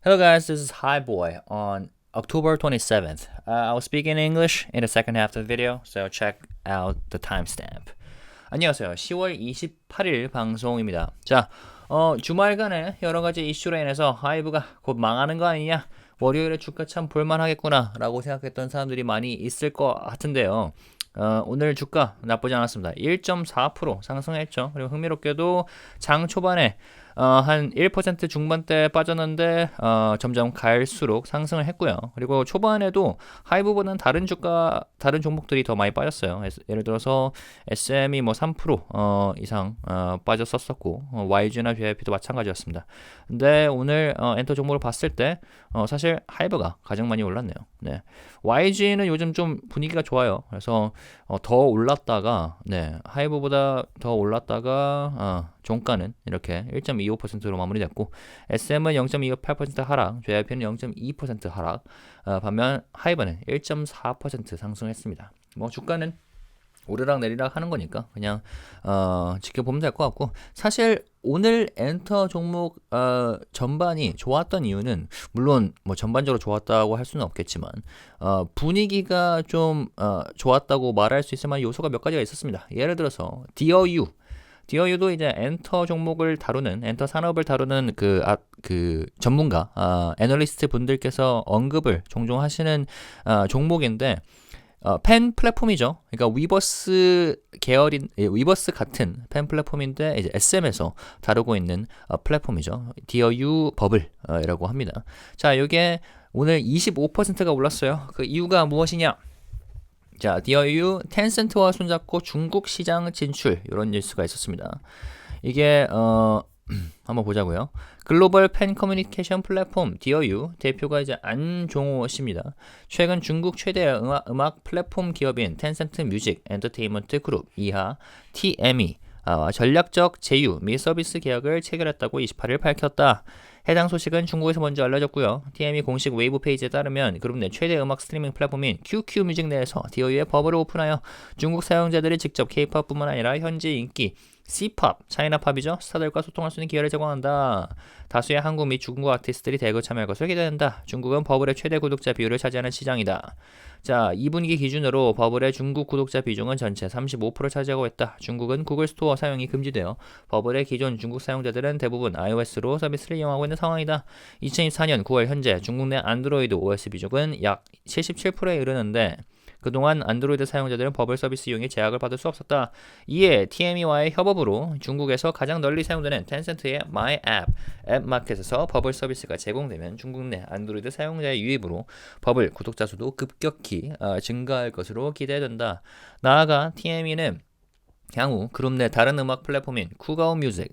Hello guys, this is Hi Boy on October 27th. I'll speak in English in the second half of the video, so check out the timestamp. 안녕하세요. 10월 28일 방송입니다. 자, 주말간에 여러 가지 이슈로 인해서 하이브가 곧 망하는 거 아니냐? 월요일에 주가 참 볼만하겠구나 라고 생각했던 사람들이 많이 있을 것 같은데요. 오늘 주가 나쁘지 않았습니다. 1.4% 상승했죠. 그리고 흥미롭게도 장 초반에 한 1% 중반대 빠졌는데 점점 갈수록 상승을 했고요. 그리고 초반에도 하이브보다는 다른 종목들이 더 많이 빠졌어요. 예를 들어서 SM이 뭐 3% 이상 빠졌었고 YG나 JYP도 마찬가지였습니다. 근데 오늘 엔터 종목을 봤을 때 사실 하이브가 가장 많이 올랐네요. 네. YG는 요즘 좀 분위기가 좋아요. 그래서 더 올랐다가 하이브보다 더 올랐다가 종가는 이렇게 1.25%로 마무리됐고 SM은 0.28% 하락, JYP는 0.2% 하락, 반면 하이브는 1.4% 상승했습니다. 뭐 주가는 오르락 내리락 하는 거니까 그냥 지켜보면 될 것 같고, 사실 오늘 엔터 종목 전반이 좋았던 이유는 물론 뭐 전반적으로 좋았다고 할 수는 없겠지만 분위기가 좀 좋았다고 말할 수 있을 만한 요소가 몇 가지가 있었습니다. 예를 들어서 디어유도 이제 엔터 종목을 다루는, 엔터 산업을 다루는 그 전문가, 애널리스트 분들께서 언급을 종종 하시는 종목인데, 펜 플랫폼이죠. 그러니까 위버스 계열인, 위버스 같은 펜 플랫폼인데 이제 SM에서 다루고 있는 플랫폼이죠. 디어유 버블이라고 합니다. 자, 이게 오늘 25%가 올랐어요. 그 이유가 무엇이냐? 자, 디어유 텐센트와 손잡고 중국 시장 진출, 이런 뉴스가 있었습니다. 이게 한번 보자고요. 글로벌 팬 커뮤니케이션 플랫폼 디어유 대표가 이제 안종호 씨입니다. 최근 중국 최대 음악 플랫폼 기업인 텐센트 뮤직 엔터테인먼트 그룹 이하 TME 전략적 제휴 및 서비스 계약을 체결했다고 28일 밝혔다. 해당 소식은 중국에서 먼저 알려졌고요. TME 공식 웨이브 페이지에 따르면 그룹 내 최대 음악 스트리밍 플랫폼인 QQ 뮤직 내에서 디어유의 버블을 오픈하여 중국 사용자들이 직접 K-팝뿐만 아니라 현재 인기 C-팝, 차이나팝이죠. 스타들과 소통할 수 있는 기회를 제공한다. 다수의 한국 및 중국 아티스트들이 대거 참여할 것을 기대한다. 중국은 버블의 최대 구독자 비율을 차지하는 시장이다. 자, 2분기 기준으로 버블의 중국 구독자 비중은 전체 35%를 차지하고 있다. 중국은 구글 스토어 사용이 금지되어 버블의 기존 중국 사용자들은 대부분 iOS로 서비스를 이용하고 있는 상황이다. 2024년 9월 현재 중국 내 안드로이드 OS 비중은 약 77%에 이르는데 그동안 안드로이드 사용자들은 버블 서비스 이용에 제약을 받을 수 없었다. 이에 TME와의 협업으로 중국에서 가장 널리 사용되는 텐센트의 My App 앱 마켓에서 버블 서비스가 제공되면 중국 내 안드로이드 사용자의 유입으로 버블 구독자 수도 급격히 증가할 것으로 기대된다. 나아가 TME는 향후 그룹 내 다른 음악 플랫폼인 쿠뮤직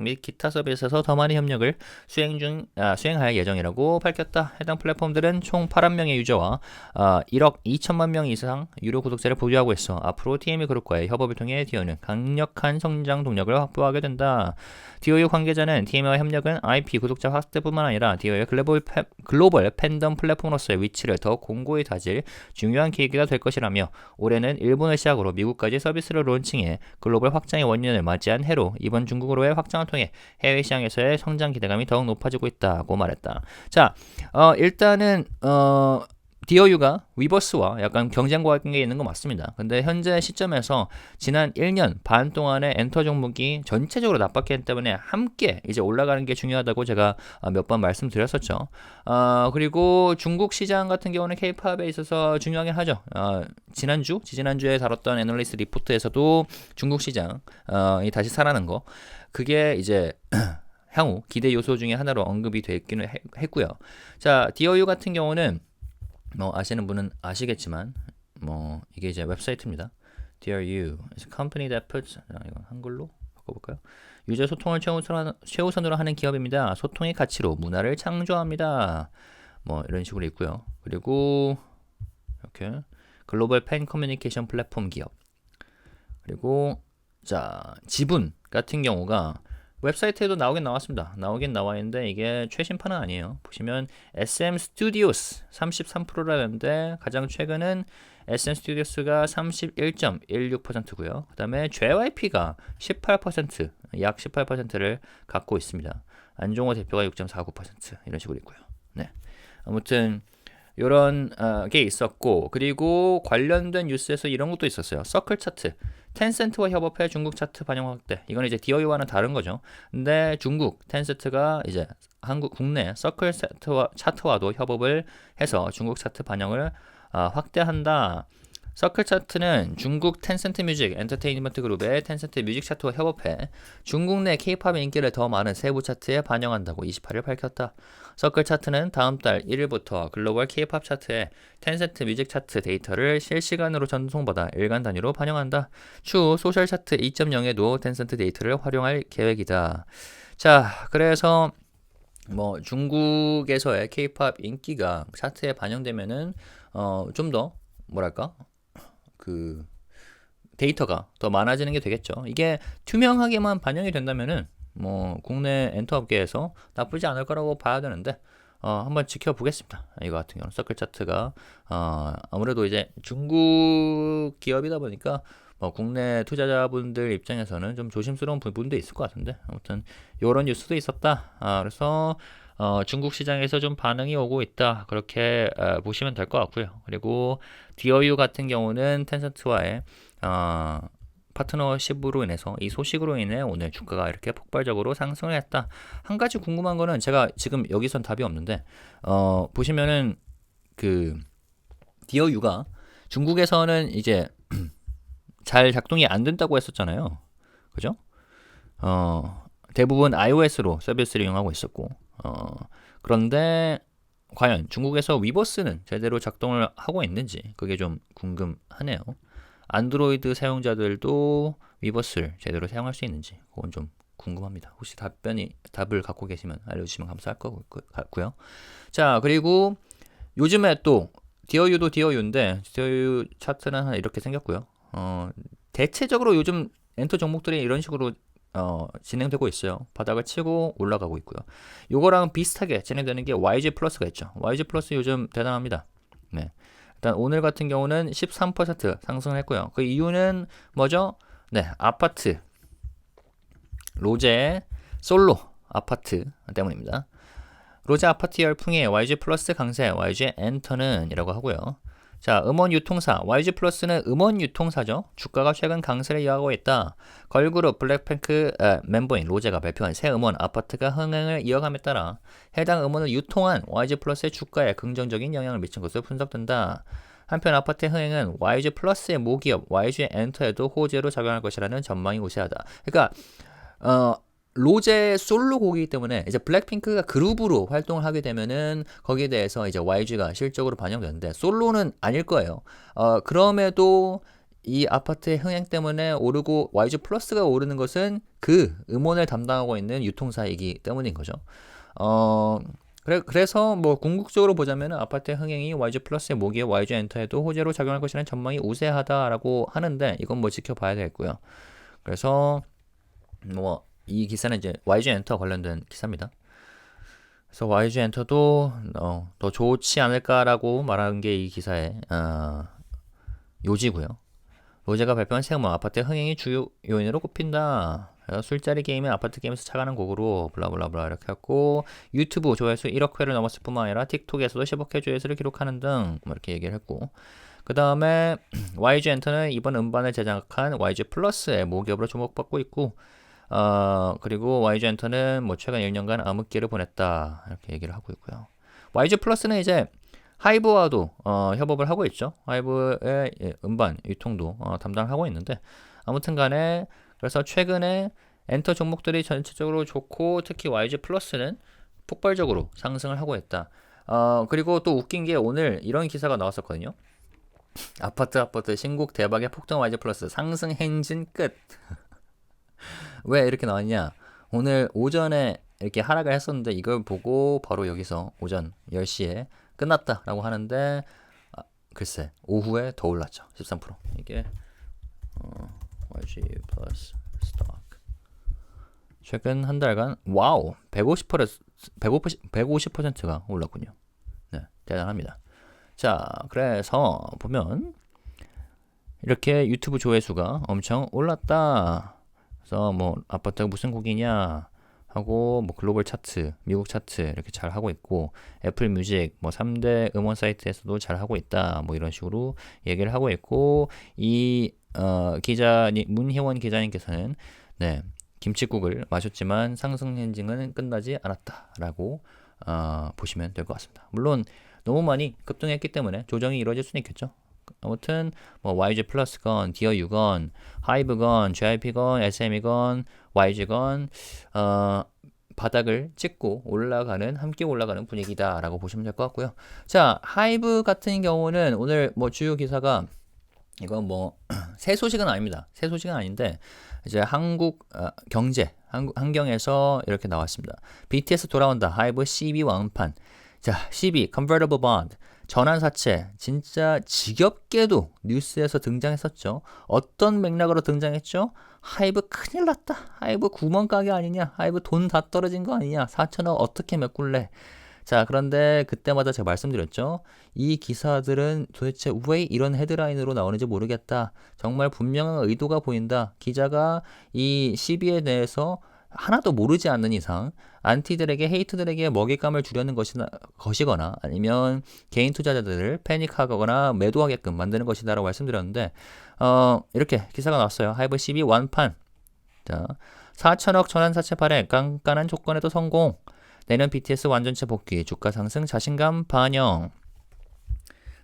및 기타 서비스에서 더 많은 협력을 수행할 예정이라고 밝혔다. 해당 플랫폼들은 총 8만명의 유저와 1억 2천만 명 이상 유료 구독자를 보유하고 있어 앞으로 TME 그룹과의 협업을 통해 디어유는 강력한 성장 동력을 확보하게 된다. 디어유 관계자는 TME와 협력은 IP 구독자 확대뿐만 아니라 디어유의 글로벌 팬덤 플랫폼으로서의 위치를 더 공고히 다질 중요한 계기가 될 것이라며, 올해는 일본을 시작으로 미국까지 서비스를 론칭해 글로벌 확장의 원년을 맞이한 해로 이번 중국으로의 확장을 통해 해외 시장에서의 성장 기대감이 더욱 높아지고 있다고 말했다. 자, 일단은 디어유가 위버스와 약간 경쟁 관계에 있는 거 맞습니다. 근데 현재 시점에서 지난 1년 반 동안의 엔터 종목이 전체적으로 나빴기 때문에 함께 이제 올라가는 게 중요하다고 제가 몇 번 말씀드렸었죠. 그리고 중국 시장 같은 경우는 K-팝에 있어서 중요하긴 하죠. 지지난주에 다뤘던 애널리스트 리포트에서도 중국 시장이 다시 살아난 거, 그게 이제 향후 기대 요소 중에 하나로 언급이 되기는 했고요. 자, 디어유 같은 경우는 아시는 분은 아시겠지만 이게 이제 웹사이트입니다. DearU is a company that puts, 이건 한글로 바꿔볼까요? 유저 소통을 최우선으로 하는 기업입니다. 소통의 가치로 문화를 창조합니다. 이런 식으로 있고요. 그리고 이렇게 글로벌 팬 커뮤니케이션 플랫폼 기업. 그리고 자, 지분 같은 경우가 웹사이트에도 나오긴 나와 있는데 이게 최신판은 아니에요. 보시면 SM Studios 33%라는데 가장 최근은 SM Studios가 31.16%고요. 그 다음에 JYP가 18%, 약 18%를 갖고 있습니다. 안종호 대표가 6.49% 이런 식으로 있고요. 네. 아무튼 이런 게 있었고, 그리고 관련된 뉴스에서 이런 것도 있었어요. 서클 차트, 텐센트와 협업해 중국 차트 반영 확대. 이건 이제 디어유와는 다른 거죠. 근데 중국 텐센트가 이제 국내 서클 차트와도 협업을 해서 중국 차트 반영을 확대한다. 서클 차트는 중국 텐센트 뮤직 엔터테인먼트 그룹의 텐센트 뮤직 차트와 협업해 중국 내 K-팝 인기를 더 많은 세부 차트에 반영한다고 28일 밝혔다. 서클 차트는 다음 달 1일부터 글로벌 K-팝 차트에 텐센트 뮤직 차트 데이터를 실시간으로 전송받아 일간 단위로 반영한다. 추후 소셜 차트 2.0에도 텐센트 데이터를 활용할 계획이다. 자, 그래서 뭐 중국에서의 K-팝 인기가 차트에 반영되면은 좀 더 뭐랄까? 그 데이터가 더 많아지는 게 되겠죠. 이게 투명하게만 반영이 된다면은 뭐 국내 엔터 업계에서 나쁘지 않을 거라고 봐야 되는데 한번 지켜보겠습니다. 이거 같은 경우는 서클 차트가 아무래도 이제 중국 기업이다 보니까 뭐 국내 투자자분들 입장에서는 좀 조심스러운 부분도 있을 것 같은데, 아무튼 이런 뉴스도 있었다. 그래서 중국 시장에서 좀 반응이 오고 있다, 그렇게 보시면 될 것 같고요. 그리고 디어유 같은 경우는 텐센트와의 파트너십으로 인해서 이 소식으로 인해 오늘 주가가 이렇게 폭발적으로 상승을 했다. 한 가지 궁금한 거는 제가 지금 여기선 답이 없는데 보시면은 그 디어유가 중국에서는 이제 잘 작동이 안 된다고 했었잖아요. 그죠? 대부분 iOS로 서비스를 이용하고 있었고, 그런데 과연 중국에서 위버스는 제대로 작동을 하고 있는지 그게 좀 궁금하네요. 안드로이드 사용자들도 위버스를 제대로 사용할 수 있는지 그건 좀 궁금합니다. 혹시 답을 갖고 계시면 알려주시면 감사할 것 같고요. 자, 그리고 요즘에 또 디어유도 디어유인데 디어유 차트는 이렇게 생겼고요. 대체적으로 요즘 엔터 종목들이 이런 식으로 진행되고 있어요. 바닥을 치고 올라가고 있고요. 요거랑 비슷하게 진행되는 게 YG 플러스가 있죠. YG 플러스 요즘 대단합니다. 네. 일단 오늘 같은 경우는 13% 상승했고요. 그 이유는 뭐죠? 네, 아파트 로제 솔로 아파트 때문입니다. 로제 아파트 열풍에 YG 플러스 강세, YG 엔터는 이라고 하고요. 자, 음원 유통사 YG 플러스는 음원 유통사죠. 주가가 최근 강세를 이어가고 있다. 걸그룹 블랙핑크 멤버인 로제가 발표한 새 음원 아파트가 흥행을 이어감에 따라 해당 음원을 유통한 YG 플러스의 주가에 긍정적인 영향을 미친 것으로 분석된다. 한편 아파트의 흥행은 YG 플러스의 모기업 YG 엔터에도 호재로 작용할 것이라는 전망이 우세하다. 그러니까 로제 솔로 곡이기 때문에 이제 블랙핑크가 그룹으로 활동을 하게 되면은 거기에 대해서 이제 YG가 실적으로 반영되는데 솔로는 아닐 거예요. 그럼에도 이 아파트의 흥행 때문에 오르고 YG 플러스가 오르는 것은 그 음원을 담당하고 있는 유통사이기 때문인 거죠. 그래서 뭐 궁극적으로 보자면은 아파트의 흥행이 YG 플러스의 모기업 YG 엔터에도 호재로 작용할 것이라는 전망이 우세하다라고 하는데 이건 뭐 지켜봐야 되겠고요. 그래서 뭐 이 기사는 이제 YG 엔터 관련된 기사입니다. 그래서 YG 엔터도 더 좋지 않을까라고 말하는 게 이 기사의 요지고요. 로제가 발표한 새 음원 아파트의 흥행이 주요 요인으로 꼽힌다. 술자리 게임은 아파트 게임에서 차가는 곡으로 블라블라블라 이렇게 했고, 유튜브 조회수 1억 회를 넘었을 뿐만 아니라 틱톡에서도 10억 회 조회수를 기록하는 등 뭐 이렇게 얘기를 했고, 그 다음에 YG 엔터는 이번 음반을 제작한 YG 플러스의 모기업으로 주목받고 있고, 그리고 YG 엔터는 뭐 최근 1년간 암흑기를 보냈다 이렇게 얘기를 하고 있고요. YG 플러스는 이제 하이브와도 협업을 하고 있죠. 하이브의 음반 유통도 담당하고 있는데, 아무튼 간에 그래서 최근에 엔터 종목들이 전체적으로 좋고 특히 YG 플러스는 폭발적으로 상승을 하고 있다. 그리고 또 웃긴 게 오늘 이런 기사가 나왔었거든요. 아파트 신곡 대박의 폭등 YG 플러스 상승 행진 끝. 왜 이렇게 나왔냐? 오늘 오전에 이렇게 하락을 했었는데 이걸 보고 바로 여기서 오전 10시에 끝났다라고 하는데 글쎄 오후에 더 올랐죠. 13%. 이게 YG 플러스 스톡 최근 한 달간 와우 150%가 올랐군요. 네, 대단합니다. 자, 그래서 보면 이렇게 유튜브 조회수가 엄청 올랐다. 그래서 뭐 아파트가 무슨 곡이냐 하고 뭐 글로벌 차트, 미국 차트 이렇게 잘 하고 있고 애플 뮤직 뭐 3대 음원 사이트에서도 잘 하고 있다. 뭐 이런 식으로 얘기를 하고 있고 이 기자님 문혜원 기자님께서는 네. 김칫국을 마셨지만 상승 행진은 끝나지 않았다라고 보시면 될 것 같습니다. 물론 너무 많이 급등했기 때문에 조정이 이루어질 수는 있겠죠. 아무튼 뭐 YG 플러스건, 디어유건, 하이브건, JYP건, SME건, YG건 바닥을 찍고 함께 올라가는 분위기다라고 보시면 될 것 같고요. 자, 하이브 같은 경우는 오늘 뭐 주요 기사가 이건 뭐 새 소식은 아닙니다. 새 소식은 아닌데 이제 한국 한경에서 이렇게 나왔습니다. BTS 돌아온다. 하이브 CB 완판. 자, CB Convertible Bond 전환사채 진짜 지겹게도 뉴스에서 등장했었죠. 어떤 맥락으로 등장했죠? 하이브 큰일 났다. 하이브 구멍가게 아니냐? 하이브 돈 다 떨어진 거 아니냐? 4천억 어떻게 메꿀래? 자, 그런데 그때마다 제가 말씀드렸죠. 이 기사들은 도대체 왜 이런 헤드라인으로 나오는지 모르겠다. 정말 분명한 의도가 보인다. 기자가 이 CB에 대해서 하나도 모르지 않는 이상 안티들에게 헤이트들에게 먹잇감을 주려는 것이거나 아니면 개인 투자자들을 패닉하거나 매도하게끔 만드는 것이다라고 말씀드렸는데 이렇게 기사가 나왔어요. 하이브 CB 완판. 자, 4천억 전환사채 발행 깐깐한 조건에도 성공. 내년 BTS 완전체 복귀, 주가 상승 자신감 반영.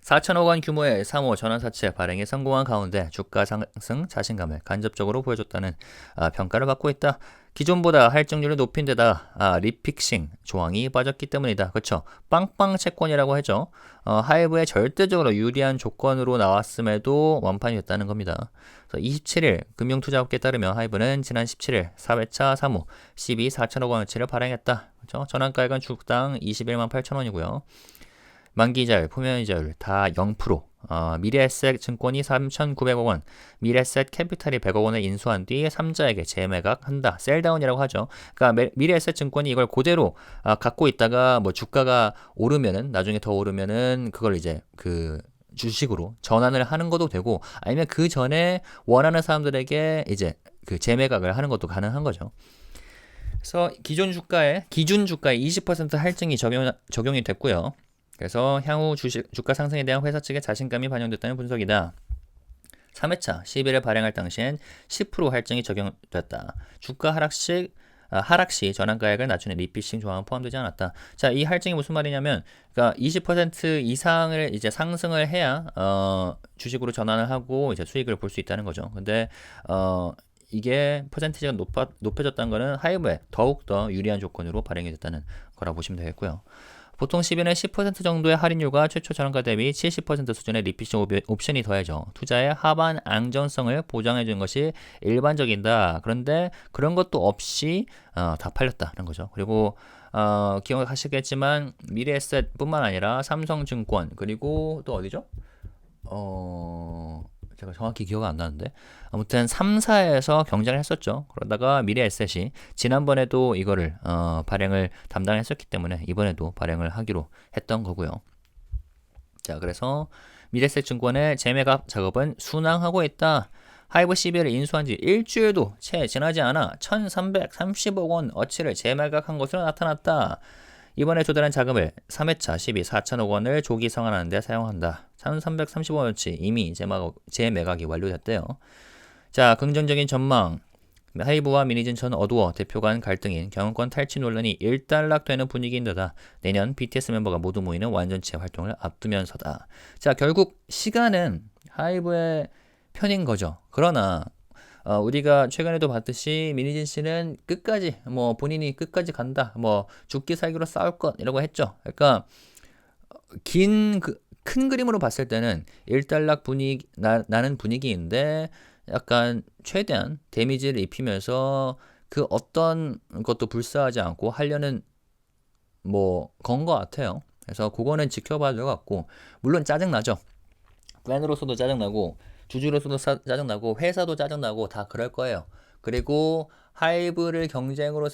4천억 원 규모의 3호 전환사채 발행에 성공한 가운데 주가 상승 자신감을 간접적으로 보여줬다는 평가를 받고 있다. 기존보다 할증률을 높인 데다 리픽싱 조항이 빠졌기 때문이다. 그렇죠? 빵빵 채권이라고 하죠. 하이브에 절대적으로 유리한 조건으로 나왔음에도 완판이 됐다는 겁니다. 27일 금융투자업계에 따르면 하이브는 지난 17일 4회차 3호 CB 4천억 원어치를 발행했다. 그렇죠? 전환가액은 주당 21만 8천 원이고요. 만기이자율, 포면이자율 다 0%. 미래에셋 증권이 3,900억 원, 미래에셋 캐피탈이 100억 원을 인수한 뒤 3자에게 재매각한다. 셀다운이라고 하죠. 그러니까 미래에셋 증권이 이걸 그대로 갖고 있다가 뭐 주가가 오르면은 나중에 더 오르면은 그걸 이제 그 주식으로 전환을 하는 것도 되고 아니면 그 전에 원하는 사람들에게 이제 그 재매각을 하는 것도 가능한 거죠. 그래서 기준 주가에 20% 할증이 적용이 됐고요. 그래서 향후 주가 상승에 대한 회사 측의 자신감이 반영됐다는 분석이다. 3회차 11일 발행할 당시엔 10% 할증이 적용됐다. 주가 하락 시 전환가액을 낮추는 리피싱 조항은 포함되지 않았다. 자, 이 할증이 무슨 말이냐면, 그러니까 20% 이상을 이제 상승을 해야 주식으로 전환을 하고 이제 수익을 볼 수 있다는 거죠. 근데 이게 퍼센티지가 높아졌다는 거는 하이브에 더욱더 유리한 조건으로 발행이 됐다는 거라 보시면 되겠고요. 보통 10일에 10% 정도의 할인율과 최초 전환가 대비 70% 수준의 리피싱 옵션이 더해져 투자의 하반 안정성을 보장해 준 것이 일반적이다. 그런데 그런 것도 없이 다 팔렸다는 거죠. 그리고 기억하시겠지만 미래에셋뿐만 아니라 삼성증권 그리고 또 어디죠? 제가 정확히 기억 안 나는데 아무튼 3사에서 경쟁을 했었죠. 그러다가 미래에셋이 지난번에도 이거를 발행을 담당했었기 때문에 이번에도 발행을 하기로 했던 거고요. 자, 그래서 미래에셋 증권의 재매각 작업은 순항하고 있다. 하이브 CB를 인수한 지 일주일도 채 지나지 않아 1,330억 원 어치를 재매각한 것으로 나타났다. 이번에 조달한 자금을 3회차 4천억 원을 조기 상환하는 데 사용한다. 1,330억 원어치 이미 재매각이 완료됐대요. 자, 긍정적인 전망. 하이브와 미니진 전 어두워 대표 간 갈등인 경영권 탈취 논란이 일단락되는 분위기인 데다 내년 BTS 멤버가 모두 모이는 완전체 활동을 앞두면서다. 자, 결국 시간은 하이브의 편인 거죠. 그러나 우리가 최근에도 봤듯이 미니진 씨는 끝까지 본인이 끝까지 간다. 죽기 살기로 싸울 것이라고 했죠. 그러니까 큰 그림으로 봤을 때는 일단락 나는 분위기인데 약간 최대한 데미지를 입히면서 그 어떤 것도 불사하지 않고 하려는 건 것 같아요. 그래서 그거는 지켜봐야 될 것 같고 물론 짜증나죠. 팬으로서도 짜증나고 주주로서도 짜증나고 회사도 짜증나고 다 그럴 거예요. 그리고 하이브를 경쟁자로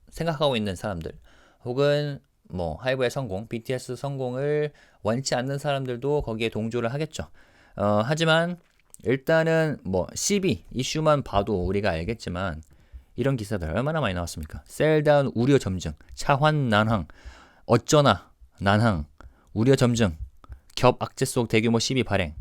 생각하고 있는 사람들 혹은 하이브의 성공, BTS 성공을 원치 않는 사람들도 거기에 동조를 하겠죠. 하지만 일단은 CB 이슈만 봐도 우리가 알겠지만 이런 기사들 얼마나 많이 나왔습니까? 셀다운 우려 점증, 차환 난항, 어쩌나 난항, 우려 점증, 겹 악재 속 대규모 시비 발행,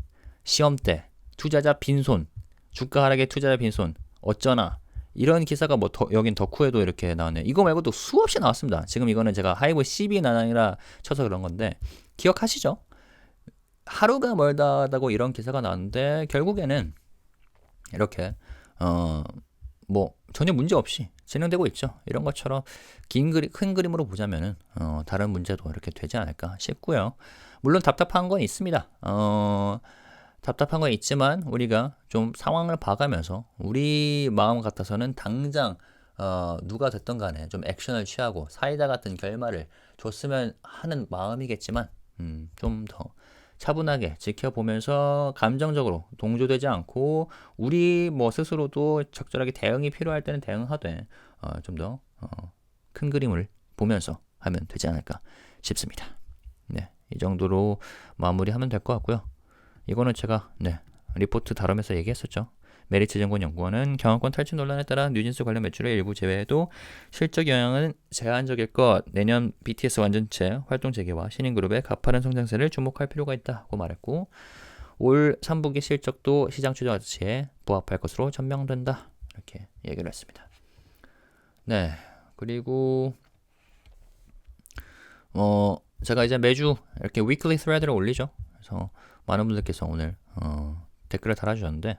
시험대, 투자자 빈손, 주가 하락에 투자자 빈손, 어쩌나 이런 기사가 뭐 여긴 덕후에도 이렇게 나왔네요. 이거 말고도 수없이 나왔습니다. 지금 이거는 제가 하이브 CB 난항이라 쳐서 그런 건데 기억하시죠? 하루가 멀다고 이런 기사가 나왔는데 결국에는 이렇게 뭐 전혀 문제 없이 진행되고 있죠. 이런 것처럼 큰 그림으로 보자면은 다른 문제도 이렇게 되지 않을까 싶고요. 물론 답답한 건 있습니다. 답답한 건 있지만 우리가 좀 상황을 봐가면서 우리 마음 같아서는 당장 누가 됐던 간에 좀 액션을 취하고 사이다 같은 결말을 줬으면 하는 마음이겠지만 좀 더 차분하게 지켜보면서 감정적으로 동조되지 않고 우리 뭐 스스로도 적절하게 대응이 필요할 때는 대응하되 좀 더 큰 그림을 보면서 하면 되지 않을까 싶습니다. 네, 이 정도로 마무리하면 될 것 같고요. 이거는 제가 리포트 다루면서 얘기했었죠. 메리츠 증권 연구원은 경영권 탈취 논란에 따라 뉴진스 관련 매출의 일부 제외에도 실적 영향은 제한적일 것, 내년 BTS 완전체 활동 재개와 신인그룹의 가파른 성장세를 주목할 필요가 있다고 말했고 올 3분기 실적도 시장 추정치에 부합할 것으로 전망된다. 이렇게 얘기를 했습니다. 네, 그리고 제가 이제 매주 이렇게 위클리 thread를 올리죠. 그래서 많은 분들께서 오늘 댓글을 달아주셨는데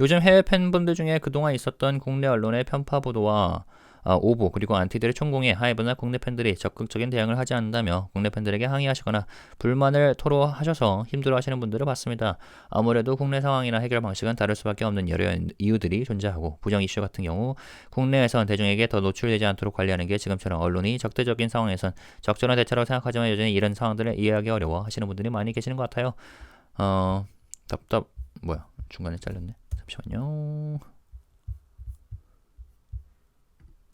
요즘 해외 팬분들 중에 그동안 있었던 국내 언론의 편파 보도와 오보 그리고 안티들의 총공에 하이브나 국내 팬들이 적극적인 대응을 하지 않는다며 국내 팬들에게 항의하시거나 불만을 토로하셔서 힘들어하시는 분들을 봤습니다. 아무래도 국내 상황이나 해결 방식은 다를 수밖에 없는 여러 이유들이 존재하고 부정 이슈 같은 경우 국내에선 대중에게 더 노출되지 않도록 관리하는 게 지금처럼 언론이 적대적인 상황에선 적절한 대처라고 생각하지만 여전히 이런 상황들을 이해하기 어려워 하시는 분들이 많이 계시는 것 같아요. 중간에 잘렸네. 잠시만요.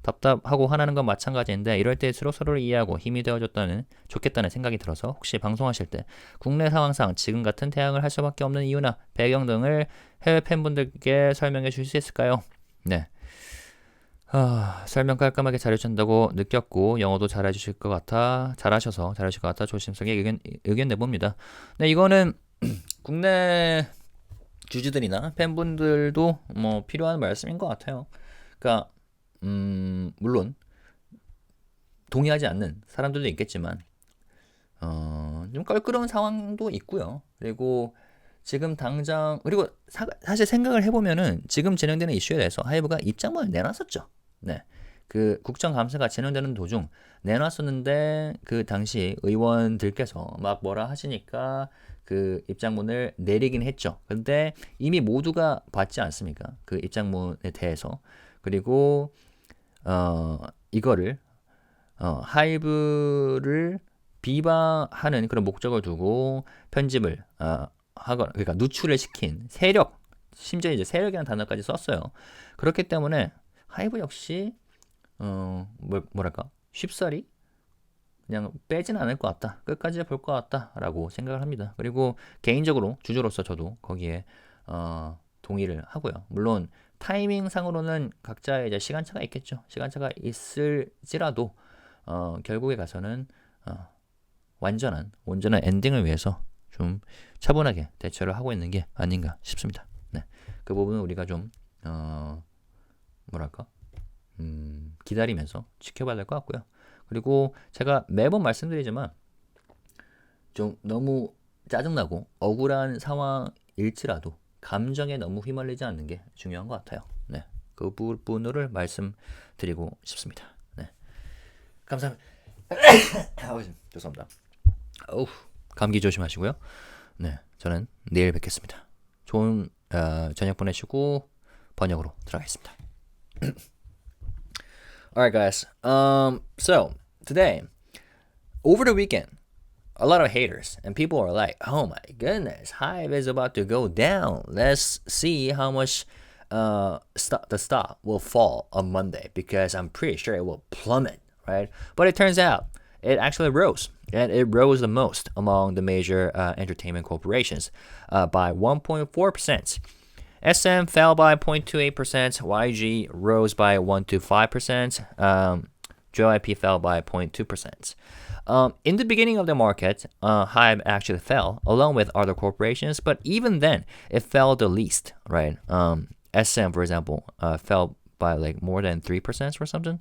답답하고 화나는 건 마찬가지인데 이럴 때일수록 서로를 이해하고 힘이 되어줬다는 좋겠다는 생각이 들어서 혹시 방송하실 때 국내 상황상 지금 같은 대응을 할 수밖에 없는 이유나 배경 등을 해외 팬분들께 설명해 주실 수 있을까요? 네. 설명 깔끔하게 잘해주신다고 느꼈고 영어도 잘하실 것 같아 조심스럽게 의견 내봅니다. 네, 이거는 국내 주주들이나 팬분들도 뭐 필요한 말씀인 것 같아요. 그러니까 물론 동의하지 않는 사람들도 있겠지만 좀 껄끄러운 상황도 있고요. 그리고 지금 당장 그리고 사실 생각을 해보면은 지금 진행되는 이슈에 대해서 하이브가 입장문을 내놨었죠. 네, 그 국정감사가 진행되는 도중 내놨었는데 그 당시 의원들께서 막 뭐라 하시니까 그 입장문을 내리긴 했죠. 근데 이미 모두가 봤지 않습니까? 그 입장문에 대해서. 그리고 이거를 하이브를 비방하는 그런 목적을 두고 편집을 하거나 그러니까 누출을 시킨 세력, 심지어 이제 세력이라는 단어까지 썼어요. 그렇기 때문에 하이브 역시 뭐랄까 쉽사리 그냥 빼진 않을 것 같다. 끝까지 볼 것 같다라고 생각을 합니다. 그리고 개인적으로 주주로서 저도 거기에 동의를 하고요. 물론 타이밍상으로는 각자의 이제 시간차가 있겠죠. 시간차가 있을지라도 결국에 가서는 온전한 엔딩을 위해서 좀 차분하게 대처를 하고 있는 게 아닌가 싶습니다. 네, 그 부분은 우리가 좀 기다리면서 지켜봐야 될 것 같고요. 그리고 제가 매번 말씀드리지만 좀 너무 짜증나고 억울한 상황일지라도 감정에 너무 휘말리지 않는 게 중요한 것 같아요. 네, 그 부분을 말씀드리고 싶습니다. 네, 감사합니다. 죄송합니다. 감기 조심하시고요. 네, 저는 내일 뵙겠습니다. 좋은 저녁 보내시고 번역으로 들어가겠습니다. Alright guys, so today, over the weekend, a lot of haters and people are like, oh my goodness, HYBE is about to go down. Let's see how much the stock will fall on Monday because I'm pretty sure it will plummet, right? But it turns out it actually rose, and it rose the most among the major entertainment corporations by 1.4%. SM fell by 0.28%, YG rose by 1.5%, JYP fell by 0.2%. In the beginning of the market, HYBE actually fell along with other corporations, but even then, it fell the least, right? SM, for example, fell by like more than 3% or something,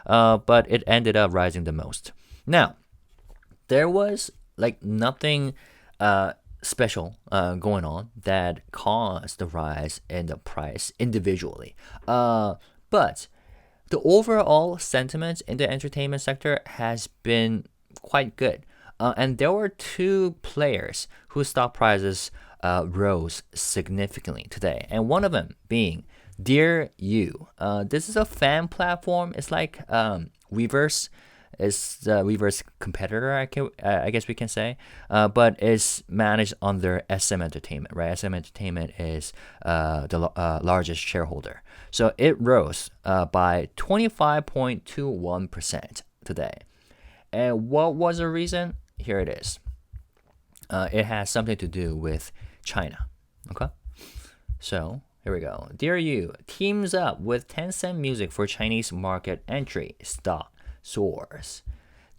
but it ended up rising the most. Now, there was like nothing special going on that caused the rise in the price individually. But the overall sentiment in the entertainment sector has been quite good. And there were two players whose stock prices rose significantly today. And one of them being DearU. This is a fan platform. It's like Weverse. It's the Weverse competitor, I guess we can say, but it's managed under SM Entertainment, right? SM Entertainment is the largest shareholder. So it rose by 25.21% today. And what was the reason? Here it is. It has something to do with China, okay? So here we go. DearU teams up with Tencent Music for Chinese market entry. Stock soars.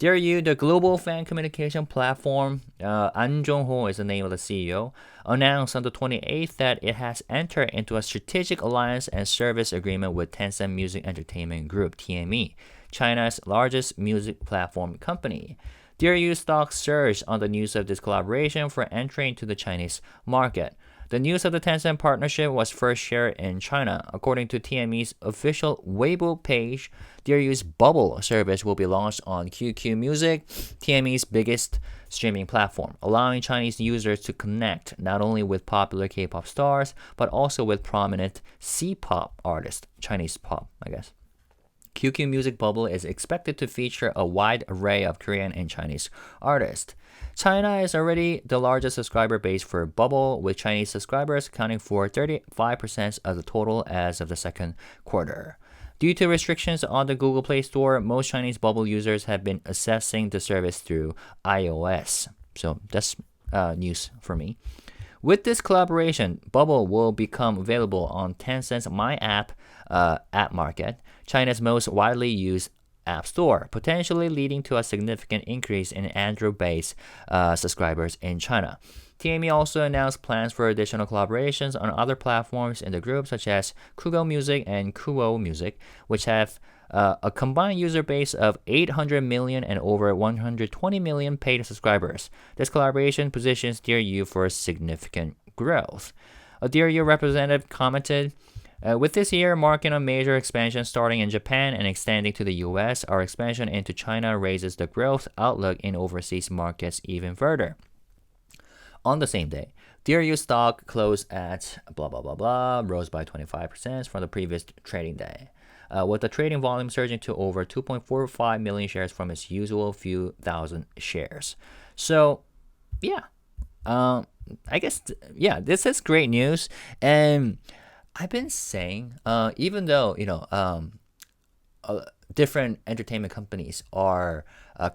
DearU, the global fan communication platform, An Jong-ho is the name of the CEO, announced on the 28th that it has entered into a strategic alliance and service agreement with Tencent Music Entertainment Group, TME, China's largest music platform company. DearU stock surged on the news of this collaboration for entry into the Chinese market. The news of the Tencent partnership was first shared in China. According to TME's official Weibo page, DearU's Bubble service will be launched on QQ Music, TME's biggest streaming platform, allowing Chinese users to connect not only with popular K-pop stars, but also with prominent C-pop artists, Chinese pop, I guess. QQ Music Bubble is expected to feature a wide array of Korean and Chinese artists. China is already the largest subscriber base for Bubble, with Chinese subscribers accounting for 35% of the total as of the second quarter. Due to restrictions on the Google Play Store, most Chinese Bubble users have been accessing the service through iOS. So that's news for me. With this collaboration, Bubble will become available on Tencent's My App app market, China's most widely used App Store, potentially leading to a significant increase in Android-based subscribers in China. TME also announced plans for additional collaborations on other platforms in the group, such as Kugo Music and Kuo Music, which have a combined user base of 800 million and over 120 million paid subscribers. This collaboration positions DearU for significant growth. A DearU representative commented, with this year marking a major expansion starting in Japan and extending to the US, our expansion into China raises the growth outlook in overseas markets even further. On the same day, DearU stock closed at blah, blah, blah, blah, rose by 25% from the previous trading day, with the trading volume surging to over 2.45 million shares from its usual few thousand shares. So, yeah, I guess, this is great news. And I've been saying, even though, different entertainment companies are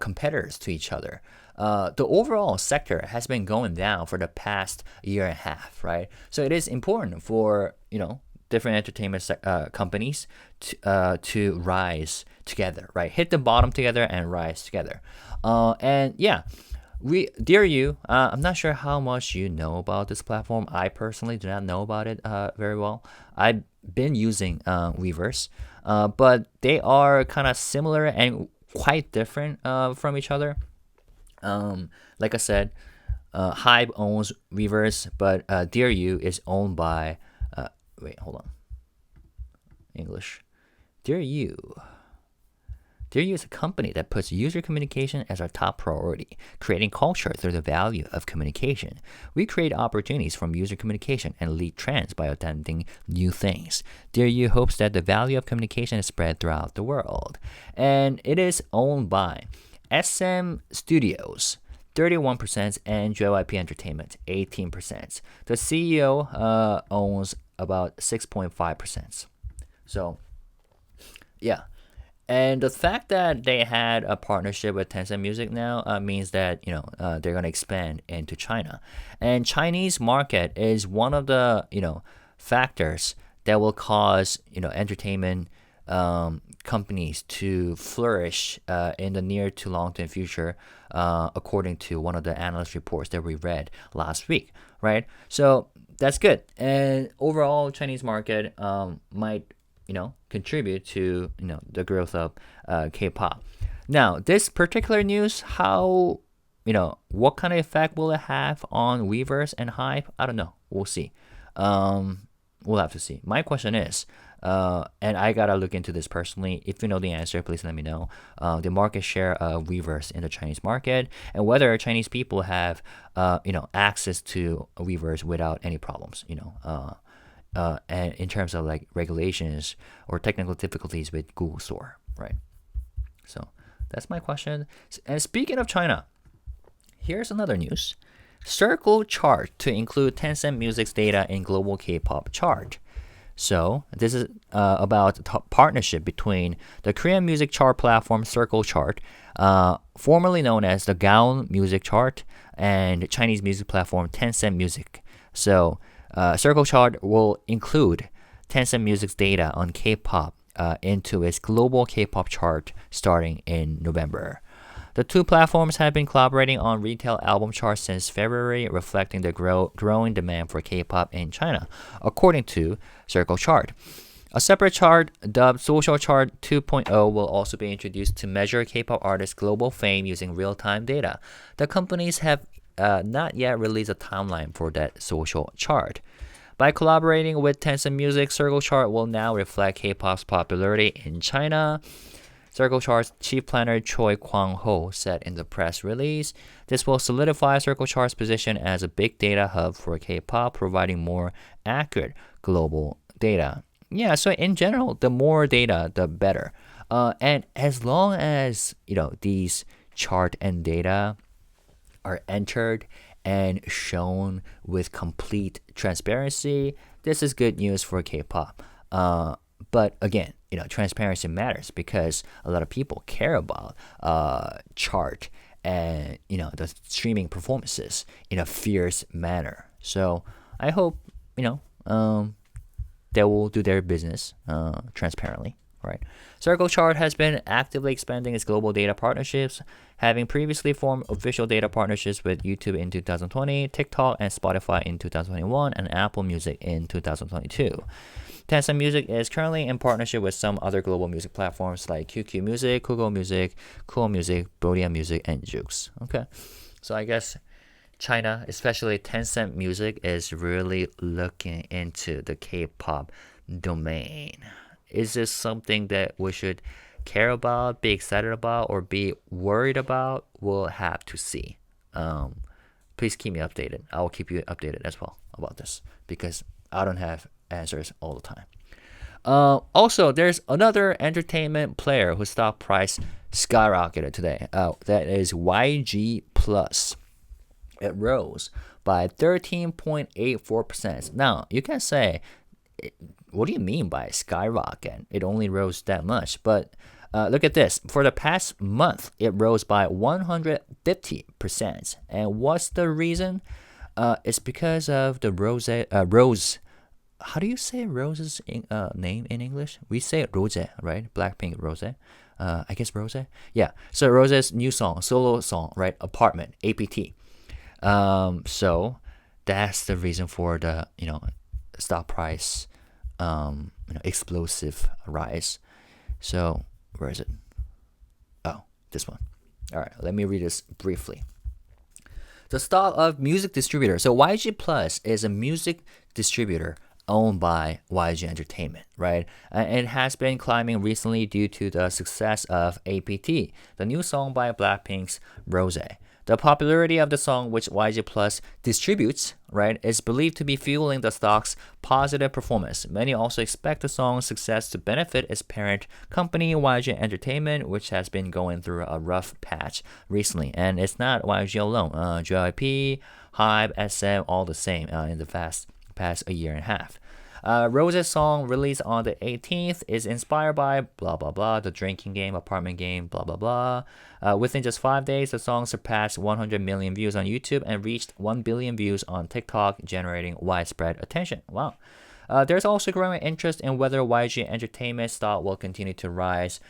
competitors to each other, the overall sector has been going down for the past year and a half, right? So it is important for, different entertainment companies to rise together, right? Hit the bottom together and rise together. DearU, I'm not sure how much you know about this platform. I personally do not know about it very well. I've been using Weverse, but they are kind of similar and quite different from each other. Like I said, HYBE owns Weverse, but DearU is owned by, English. DearU is a company that puts user communication as our top priority, creating culture through the value of communication. We create opportunities from user communication and lead trends by attempting new things. DearU hopes that the value of communication is spread throughout the world. And it is owned by SM Studios, 31%, and JYP Entertainment, 18%. The CEO owns about 6.5%. So, yeah. And the fact that they had a partnership with Tencent Music now means that they're going to expand into China. And Chinese market is one of the factors that will cause entertainment companies to flourish in the near to long-term future, according to one of the analyst reports that we read last week, right? So that's good. And overall, Chinese market might contribute to the growth of K-pop. Now, this particular news, how what kind of effect will it have on Weverse and HYBE? I don't know. We'll see. We'll have to see. My question is, and I gotta look into this personally. If you know the answer, please let me know. The market share of Weverse in the Chinese market, and whether Chinese people have, access to Weverse without any problems. And in terms of like regulations or technical difficulties with Google Store, right? So that's my question. And speaking of China, here's another news. Circle chart to include Tencent Music's data in global K-pop chart. So this is about a partnership between the Korean music chart platform Circle Chart, formerly known as the Gaon Music Chart, and Chinese music platform Tencent Music. So Circle Chart will include Tencent Music's data on K-pop into its global K-pop chart starting in November. The two platforms have been collaborating on retail album charts since February, reflecting the growing demand for K-pop in China, according to Circle Chart. A separate chart, dubbed Social Chart 2.0, will also be introduced to measure K-pop artists' global fame using real-time data. The companies have not yet released a timeline for that social chart. By collaborating with Tencent Music, Circle Chart will now reflect K-pop's popularity in China. Circle Chart's chief planner Choi Kwang-ho said in the press release, this will solidify Circle Chart's position as a big data hub for K-pop, providing more accurate global data. Yeah, so in general, the more data, the better. And as long as these chart and data are entered and shown with complete transparency, this is good news for K-pop. But again, transparency matters because a lot of people care about chart and the streaming performances in a fierce manner. So I hope they will do their business transparently, right? Circle Chart has been actively expanding its global data partnerships, having previously formed official data partnerships with YouTube in 2020, TikTok and Spotify in 2021, and Apple Music in 2022. Tencent Music is currently in partnership with some other global music platforms like QQ Music, Google Music, Cool Music, Bodia Music, and Joox. Okay, so I guess China, especially Tencent Music, is really looking into the K-pop domain. Is this something that we should care about, be excited about, or be worried about? We'll have to see. Please keep me updated. I will keep you updated as well about this because I don't have answers all the time. Also, there's another entertainment player whose stock price skyrocketed today. That is YG Plus. It rose by 13.84%. Now, you can say, what do you mean by skyrocket? It only rose that much. But look at this. For the past month, it rose by 150%. And what's the reason? It's because of the Rose. How do you say Rose's name in English? We say Rose, right? Blackpink Rose. I guess Rose. Yeah. So Rose's new solo song, right? Apartment, APT. So that's the reason for the stock price explosive rise. So where is it? Oh, this one. All right, let me read this briefly. The stock of music distributor. So YG Plus is a music distributor owned by YG Entertainment, right? And it has been climbing recently due to the success of APT, the new song by Blackpink's Rose. The popularity of the song, which YG Plus distributes, right, is believed to be fueling the stock's positive performance. Many also expect the song's success to benefit its parent company, YG Entertainment, which has been going through a rough patch recently. And it's not YG alone. JYP, HYBE, SM, all the same in the past a year and a half. Rose's song, released on the 18th, is inspired by blah blah blah, the drinking game, apartment game, blah blah blah. Within just 5 days, the song surpassed 100 million views on YouTube and reached 1 billion views on TikTok, generating widespread attention. Wow. There's also growing interest in whether YG Entertainment stock will continue to rise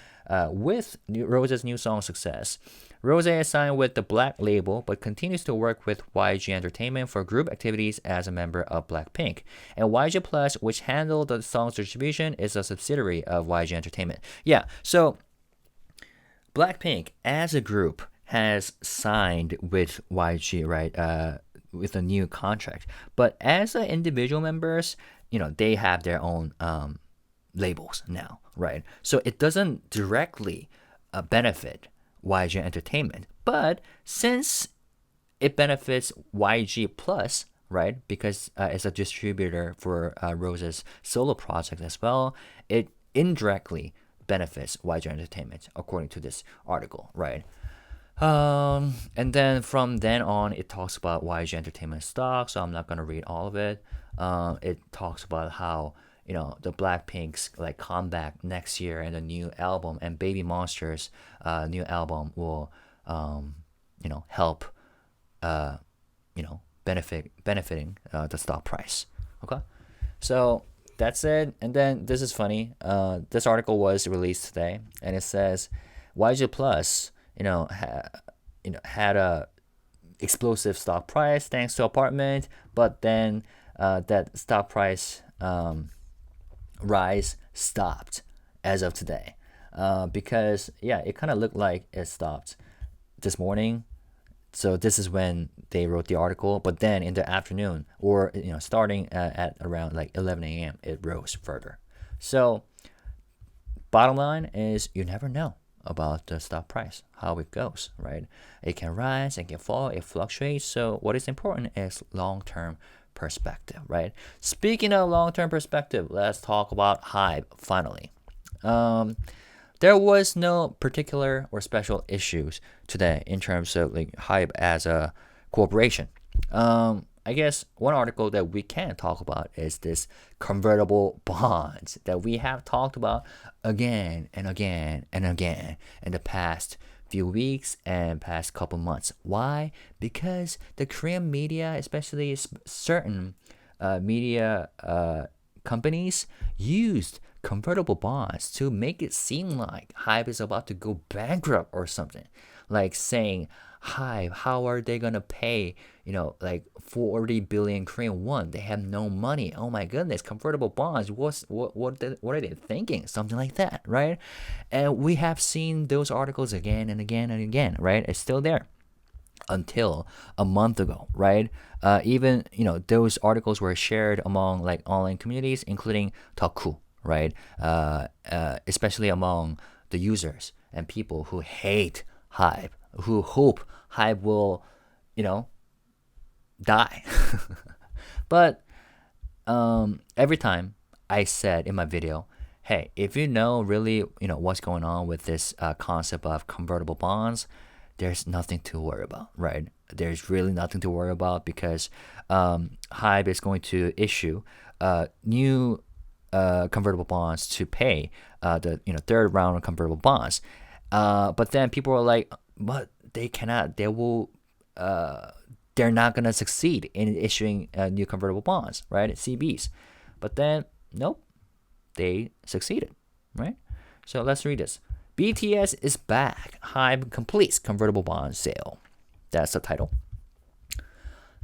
with Rose's new song success. Rose is signed with the Black label, but continues to work with YG Entertainment for group activities as a member of Blackpink. And YG Plus, which handled the song's distribution, is a subsidiary of YG Entertainment. Yeah, so Blackpink as a group has signed with YG, right? With a new contract. But as individual members, they have their own labels now, right? So it doesn't directly benefit YG Entertainment, but since it benefits YG Plus, right, because it's a distributor for Rose's solo project as well, it indirectly benefits YG Entertainment, according to this article, right? And then from then on, it talks about YG Entertainment stock, so I'm not gonna read all of it. It talks about how the Blackpink's like comeback next year and the new album and Baby Monster's new album will help benefiting the stock price. Okay, so that's it. And then this is funny. This article was released today, and it says YG Plus had a explosive stock price thanks to apartment, but then that stock price rise stopped as of today, because it kind of looked like it stopped this morning. So this is when they wrote the article, but then in the afternoon, or starting at around like 11 a.m., it rose further. So bottom line is, you never know about the stock price, how it goes, right? It can rise, it can fall, it fluctuates. So what is important is long-term perspective, right? Speaking of long-term perspective, let's talk about HYBE finally. There was no particular or special issues today in terms of like HYBE as a corporation. I guess one article that we can talk about is this convertible bonds that we have talked about again and again and again in the past few weeks and past couple months. Why? Because the Korean media, especially certain media companies, used convertible bonds to make it seem like HYBE is about to go bankrupt or something. Like saying, HYBE, how are they gonna pay, like 40 billion Korean won? They have no money. Oh my goodness, convertible bonds. What are they thinking? Something like that, right? And we have seen those articles again and again and again, right? It's still there until a month ago, right? Even those articles were shared among like online communities, including Taku, right? Especially among the users and people who hate HYBE, who hope HYBE will, die. But every time I said in my video, hey, if you know really, what's going on with this concept of convertible bonds, there's nothing to worry about, right? There's really nothing to worry about because HYBE is going to issue new convertible bonds to pay the third round of convertible bonds. But then people are like, but they cannot, they're not going to succeed in issuing new convertible bonds, right? CBs. But then, nope, they succeeded, right? So let's read this. BTS is back. HYBE completes convertible bond sale. That's the title.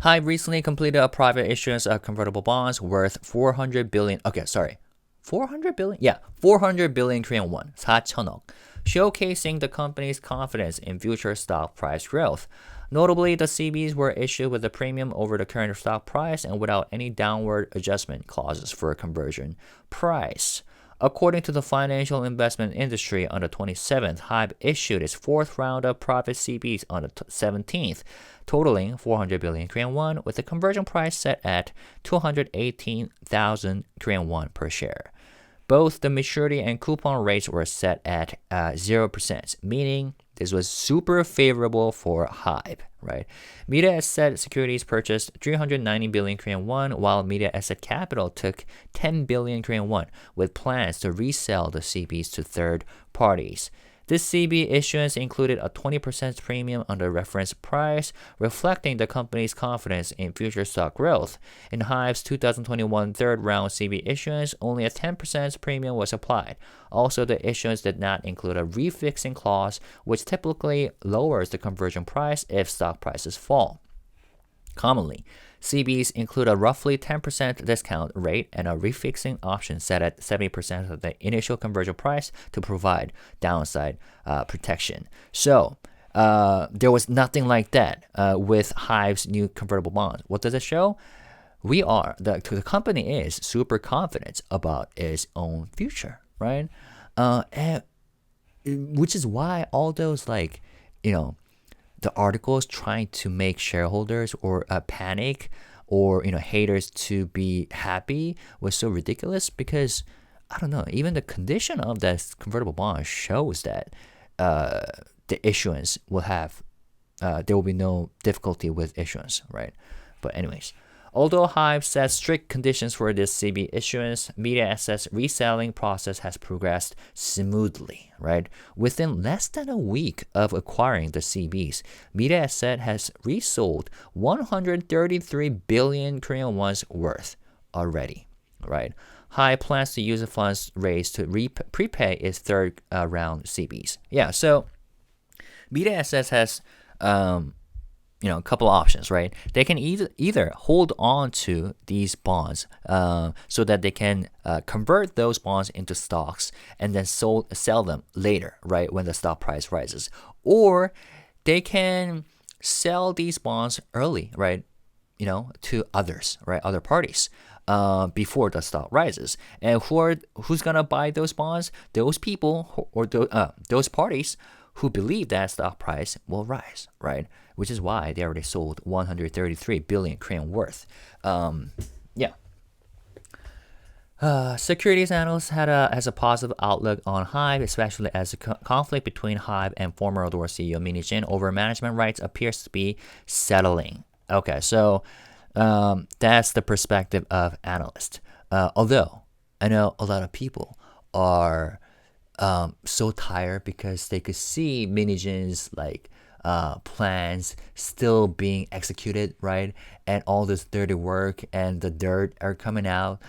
HYBE recently completed a private issuance of convertible bonds worth 400 billion. Okay, sorry. 400 billion? Yeah, 400 billion Korean won. 4천억. Showcasing the company's confidence in future stock price growth. Notably, the CBs were issued with a premium over the current stock price and without any downward adjustment clauses for a conversion price. According to the financial investment industry, on the 27th, HYBE issued its fourth round of private CBs on the 17th, totaling 400 billion Korean won, with the conversion price set at 218,000 Korean won per share. Both the maturity and coupon rates were set at 0%, meaning this was super favorable for HYBE, right? Media Asset Securities purchased 390 billion Korean won, while Media Asset Capital took 10 billion Korean won, with plans to resell the CBs to third parties. This CB issuance included a 20% premium on the reference price, reflecting the company's confidence in future stock growth. In HYBE's 2021 third round CB issuance, only a 10% premium was applied. Also, the issuance did not include a refixing clause, which typically lowers the conversion price if stock prices fall. Commonly, CBs include a roughly 10% discount rate and a refixing option set at 70% of the initial conversion price to provide downside protection. So, there was nothing like that with HYBE's new convertible bonds. What does it show? The company is super confident about its own future, right? And which is why all those the articles trying to make shareholders or panic or haters to be happy was so ridiculous, because I don't know, even the condition of that convertible bond shows that the issuance will have there will be no difficulty with issuance, right? But anyways, although HYBE set strict conditions for this CB issuance, Media Asset's reselling process has progressed smoothly, right? Within less than a week of acquiring the CBs, Media Asset has resold 133 billion Korean won's worth already, right? HYBE plans to use the funds raised to prepay its third round CBs. Yeah, so Media Asset has a couple of options, right? They can either hold on to these bonds so that they can convert those bonds into stocks and then sell them later, right, when the stock price rises. Or they can sell these bonds early, right, to others, right, other parties before the stock rises. And who's going to buy those bonds? Those people or those parties who believe that stock price will rise, right? Which is why they already sold 133 billion Korean worth. Securities analysts has a positive outlook on HYBE, especially as the conflict between HYBE and former Adore CEO Mini Jin over management rights appears to be settling. Okay, so that's the perspective of analysts. Although I know a lot of people are so tired because they could see Mini Jin's plans still being executed, right? And all this dirty work and the dirt are coming out,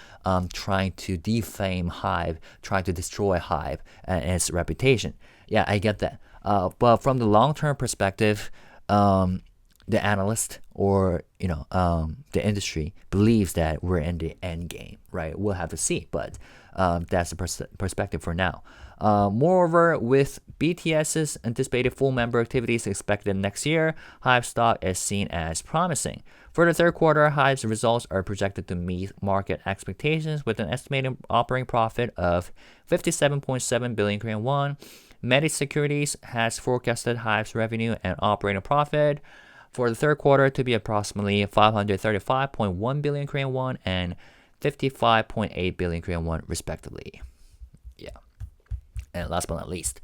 trying to defame HYBE, trying to destroy HYBE and its reputation. Yeah, I get that. But from the long-term perspective, the analyst or the industry believes that we're in the end game, right? We'll have to see, but that's the perspective for now. Moreover, with BTS's anticipated full member activities expected next year, HYBE stock is seen as promising. For the third quarter, HYBE's results are projected to meet market expectations with an estimated operating profit of 57.7 billion Korean won. Metis Securities has forecasted HYBE's revenue and operating profit for the third quarter to be approximately 535.1 billion Korean won and 55.8 billion Korean won respectively. Yeah. And last but not least,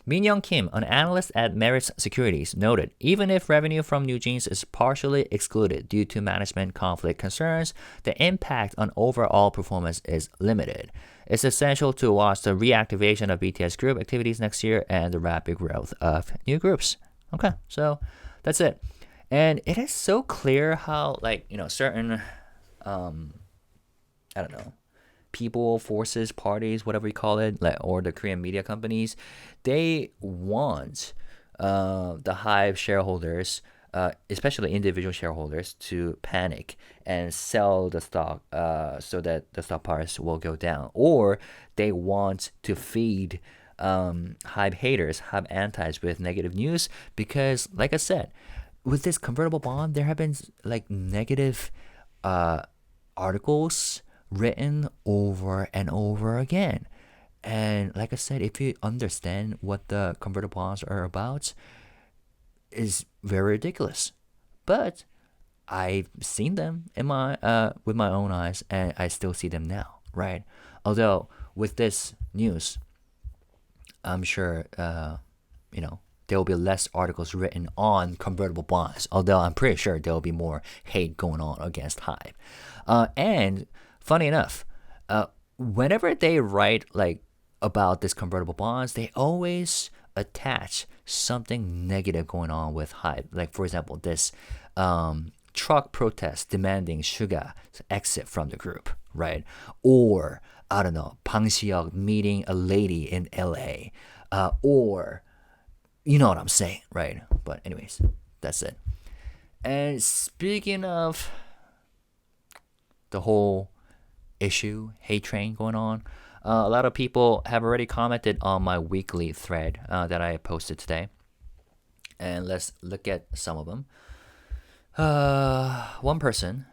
Min Young Kim, an analyst at Meritz Securities, noted even if revenue from New Jeans is partially excluded due to management conflict concerns, the impact on overall performance is limited. It's essential to watch the reactivation of BTS group activities next year and the rapid growth of new groups. Okay, so that's it. And it is so clear how certain I don't know, people, forces, parties, whatever you call it, or the Korean media companies, they want the HYBE shareholders, especially individual shareholders, to panic and sell the stock so that the stock price will go down. Or they want to feed HYBE haters, HYBE antis with negative news because, like I said, with this convertible bond, there have been negative articles written over and over again. And like I said, if you understand what the convertible bonds are about, is very ridiculous. But I've seen them in my with my own eyes, and I still see them now, right? Although with this news, I'm sure there will be less articles written on convertible bonds. Although I'm pretty sure there will be more hate going on against HYBE. And funny enough, whenever they write about this convertible bonds, they always attach something negative going on with HYBE. Like, for example, this truck protest demanding Suga's exit from the group, right? Or, I don't know, Bang Si-hyuk meeting a lady in LA. Or, you know what I'm saying, right? But anyways, that's it. And speaking of the whole issue, hate train going on, a lot of people have already commented on my weekly thread that I posted today. And let's look at some of them. One person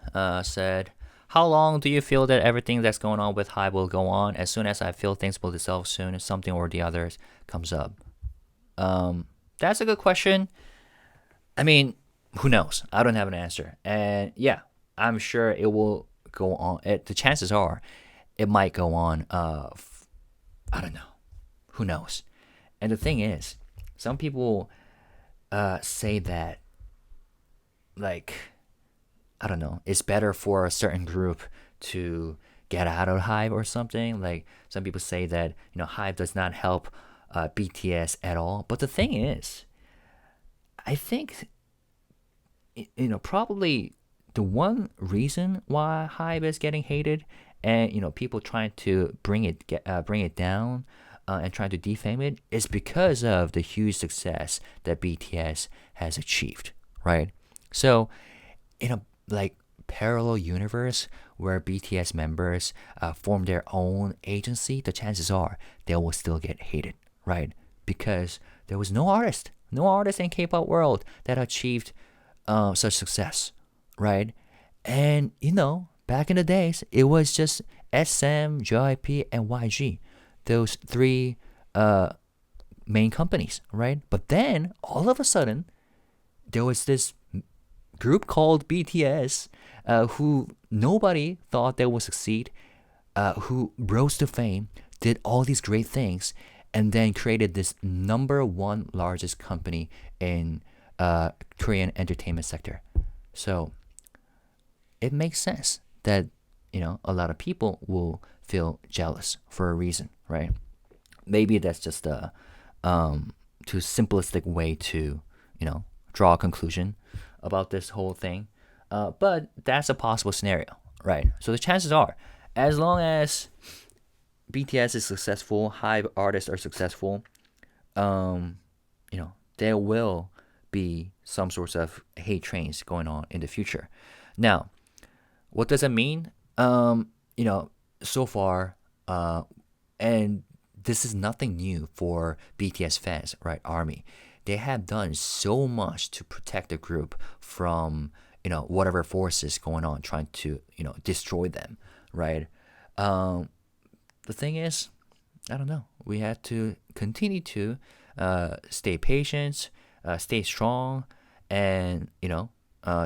said, how long do you feel that everything that's going on with HYBE will go on? As soon as I feel things will dissolve soon, if something or the other comes up. That's a good question. I mean, who knows? I don't have an answer. And yeah, I'm sure it will go on. The chances are it might go on. I don't know. Who knows? And the thing is, some people say that, like, I don't know, it's better for a certain group to get out of HYBE or something. Like, some people say that, you know, HYBE does not help BTS at all. But the thing is, I think, you know, probably the one reason why HYBE is getting hated and, you know, people trying to bring it down and trying to defame it is because of the huge success that BTS has achieved, right? So, in a like parallel universe where BTS members form their own agency, the chances are they will still get hated, right? Because there was no artist in K-pop world that achieved such success, right? And you know, back in the days, it was just SM, JYP, and YG, those three main companies, right? But then all of a sudden, there was this group called BTS, who nobody thought they would succeed, who rose to fame, did all these great things, and then created this #1 largest company in Korean entertainment sector. So it makes sense that, you know, a lot of people will feel jealous for a reason, right? Maybe that's just a too simplistic way to, you know, draw a conclusion about this whole thing. But that's a possible scenario, right? So the chances are, as long as BTS is successful, HYBE artists are successful, you know, there will be some sorts of hate trains going on in the future. Now, what does it mean? You know, so far, and this is nothing new for BTS fans, right? ARMY. They have done so much to protect the group from, you know, whatever forces going on trying to, you know, destroy them, right? The thing is, I don't know. We have to continue to stay patient, stay strong, and, you know,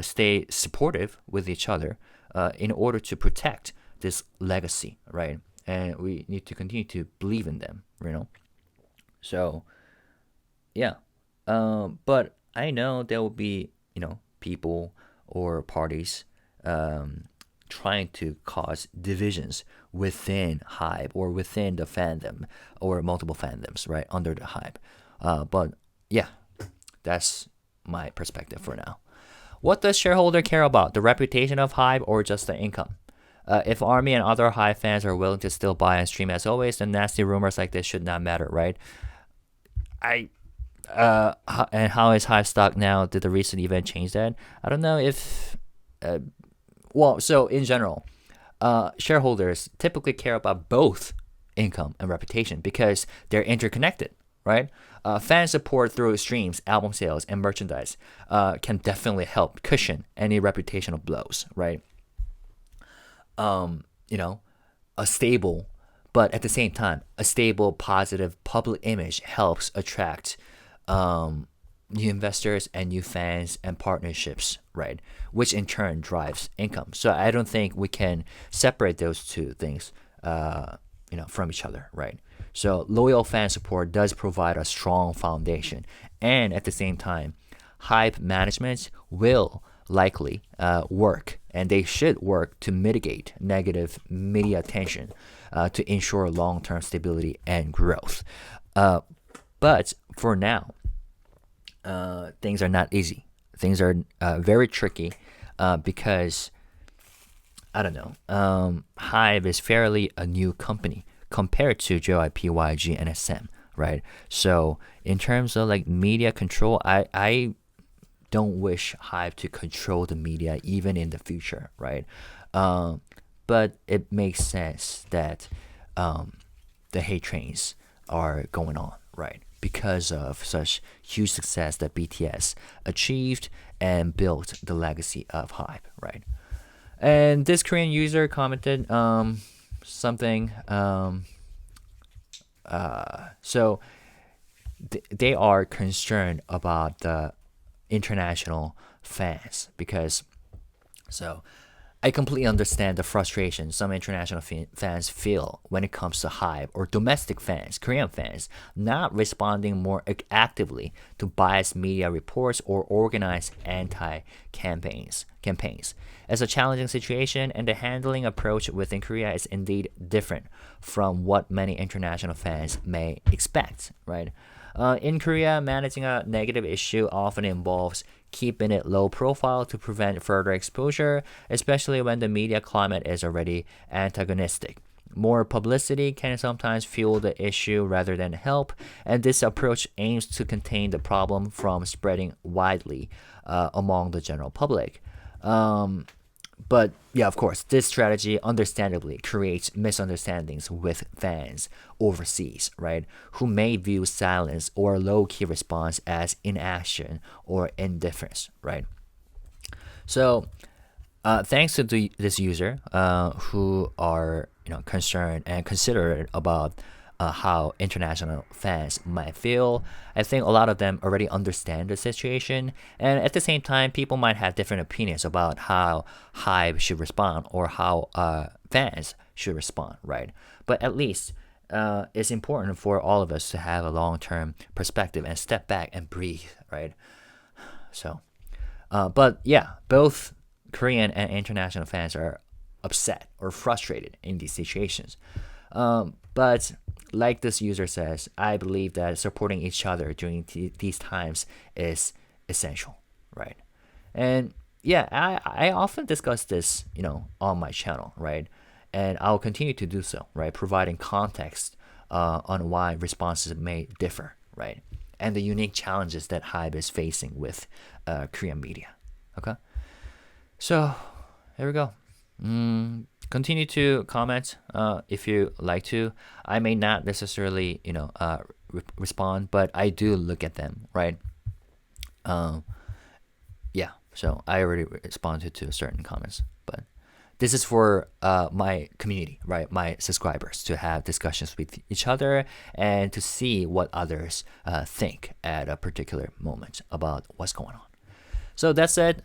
stay supportive with each other in order to protect this legacy, right? And we need to continue to believe in them, you know? So, yeah. But I know there will be, you know, people or parties trying to cause divisions within HYBE or within the fandom or multiple fandoms, right, under the HYBE. But yeah, that's my perspective for now. What does shareholder care about, the reputation of HYBE or just the income? If ARMY and other HYBE fans are willing to still buy and stream as always, then nasty rumors like this should not matter, right? And how is HYBE stock now? Did the recent event change that? I don't know if... well, so in general, shareholders typically care about both income and reputation because they're interconnected, right? Fan support through streams, album sales, and merchandise can definitely help cushion any reputational blows, right? You know, a stable, but at the same time, a stable, positive public image helps attract new investors and new fans and partnerships, right? Which in turn drives income. So I don't think we can separate those two things, you know, from each other, right? So loyal fan support does provide a strong foundation, and at the same time, HYBE management will likely work, and they should work to mitigate negative media attention to ensure long-term stability and growth. But for now, things are not easy. Things are very tricky because, I don't know, HYBE is fairly a new company compared to JYP, YG, and SM, right? So in terms of like media control, I don't wish HYBE to control the media even in the future, right? But it makes sense that the hate trains are going on, right? Because of such huge success that BTS achieved and built the legacy of HYBE, right? And this Korean user commented something. So they are concerned about the international fans because I completely understand the frustration some international fans feel when it comes to HYBE or domestic fans, Korean fans, not responding more actively to biased media reports or organized anti-campaigns. It's a challenging situation, and the handling approach within Korea is indeed different from what many international fans may expect, right? In Korea, managing a negative issue often involves keeping it low profile to prevent further exposure, especially when the media climate is already antagonistic. More publicity can sometimes fuel the issue rather than help, and this approach aims to contain the problem from spreading widely among the general public. But yeah, of course, this strategy understandably creates misunderstandings with fans overseas, right? Who may view silence or low-key response as inaction or indifference, right? So, thanks to this user who are concerned and considerate about how international fans might feel. I think a lot of them already understand the situation, and at the same time, people might have different opinions about how HYBE should respond or how fans should respond, right? But at least it's important for all of us to have a long-term perspective and step back and breathe, right? So, but yeah, both Korean and international fans are upset or frustrated in these situations. But like this user says, I believe that supporting each other during these times is essential, right? And yeah, I often discuss this, on my channel, right? And I'll continue to do so, right? Providing context on why responses may differ, right? And the unique challenges that HYBE is facing with Korean media, okay? So, there we go. Continue to comment if you like to. I may not necessarily, respond, but I do look at them, right? Yeah, so I already responded to certain comments, but this is for my community, right? My subscribers to have discussions with each other and to see what others think at a particular moment about what's going on. So that's it.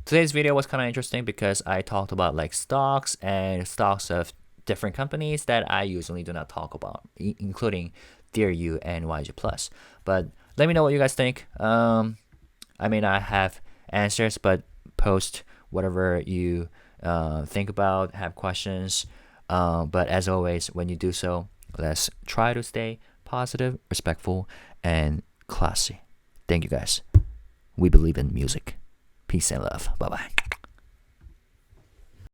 Today's video was kind of interesting because I talked about like stocks and stocks of different companies that I usually do not talk about, including DearU and YG+. But let me know what you guys think. I may not have answers, but post whatever you think about, have questions. But as always, when you do so, let's try to stay positive, respectful, and classy. Thank you guys. We believe in music. Peace and love. Bye-bye.